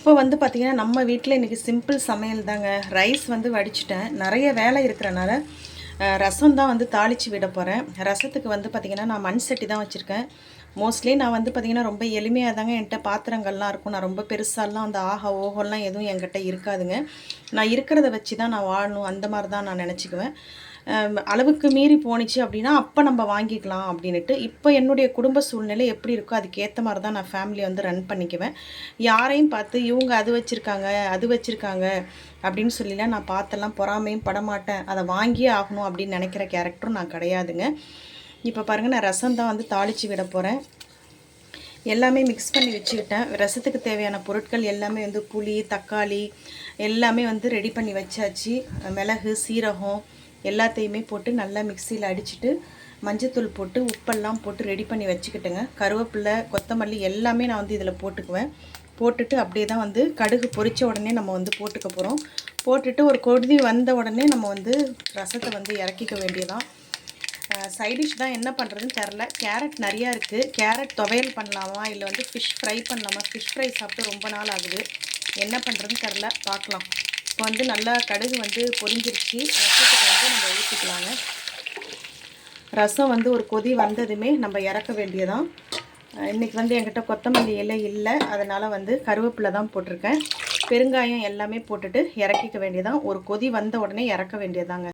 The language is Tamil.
இப்போ வந்து பார்த்திங்கன்னா நம்ம வீட்டில் இன்றைக்கி சிம்பிள் சமையல் தாங்க. ரைஸ் வந்து வடிச்சிட்டேன். நிறைய வேலை இருக்கிறனால ரசம் தான் வந்து தாளித்து விட போகிறேன். ரசத்துக்கு வந்து பார்த்திங்கன்னா நான் மண் சட்டி தான் வச்சுருக்கேன். மோஸ்ட்லி நான் வந்து பார்த்திங்கன்னா ரொம்ப எளிமையாக தாங்க என்கிட்ட பாத்திரங்கள்லாம் இருக்கும். நான் ரொம்ப பெருசாலாம் அந்த ஆஹா ஓஹோலாம் எதுவும் என்கிட்ட இருக்காதுங்க. நான் இருக்கிறத வச்சு தான் நான் வாழணும், அந்த மாதிரி தான் நான் நினச்சிக்குவேன். அளவுக்கு மீறி போணுச்சு அப்படின்னா அப்போ நம்ம வாங்கிக்கலாம் அப்படின்ட்டு. இப்போ என்னுடைய குடும்ப சூழ்நிலை எப்படி இருக்கோ அதுக்கேற்ற மாதிரி தான் நான் ஃபேமிலியை வந்து ரன் பண்ணிக்குவேன். யாரையும் பார்த்து இவங்க அது வச்சுருக்காங்க அது வச்சுருக்காங்க அப்படின்னு சொல்லிலாம் நான் பார்த்தெல்லாம் பொறாமையும் படமாட்டேன். அதை வாங்கியே ஆகணும் அப்படின்னு நினைக்கிற கேரக்டரும் நான் கிடையாதுங்க. இப்போ பாருங்கள், நான் ரசம் தான் வந்து தாளித்து விட போகிறேன். எல்லாமே மிக்ஸ் பண்ணி வச்சுக்கிட்டேன். ரசத்துக்கு தேவையான பொருட்கள் எல்லாமே வந்து புளி, தக்காளி எல்லாமே வந்து ரெடி பண்ணி வச்சாச்சு. மிளகு, சீரகம் எல்லாத்தையுமே போட்டு நல்லா மிக்சியில் அடிச்சுட்டு மஞ்சத்தூள் போட்டு உப்பெல்லாம் போட்டு ரெடி பண்ணி வச்சுக்கிட்டேங்க. கருவேப்பிலை, கொத்தமல்லி எல்லாமே நான் வந்து இதில் போட்டுக்குவேன். போட்டுட்டு அப்படியே தான் வந்து கடுகு பொரித்த உடனே நம்ம வந்து போட்டுக்க போகிறோம். போட்டுட்டு ஒரு கொதி வந்த உடனே நம்ம வந்து ரசத்தை வந்து இறக்கிக்க வேண்டியதான். சைடிஷ் தான் என்ன பண்ணுறதுன்னு தெரில. கேரட் நிறையா இருக்குது. கேரட் துவையல் பண்ணலாமா இல்லை வந்து ஃபிஷ் ஃப்ரை பண்ணலாமா? ஃபிஷ் ஃப்ரை சாப்பிட்டு ரொம்ப நாள் ஆகுது. என்ன பண்ணுறதுன்னு தெரில, பார்க்கலாம். இப்போ வந்து நல்லா கடுகு வந்து பொரிஞ்சிருச்சு. ரசத்துக்கு வந்து நம்ம ஊற்றிக்கலாங்க. ரசம் வந்து ஒரு கொதி வந்ததுமே நம்ம இறக்க வேண்டியதான். இன்றைக்கி வந்து என்கிட்ட கொத்தமல்லி இலை இல்லை, அதனால் வந்து கருவேப்பிலை தான் போட்டிருக்கேன். பெருங்காயம் எல்லாமே போட்டுட்டு இறக்கிக்க வேண்டியதான். ஒரு கொதி வந்த உடனே இறக்க வேண்டியதாங்க.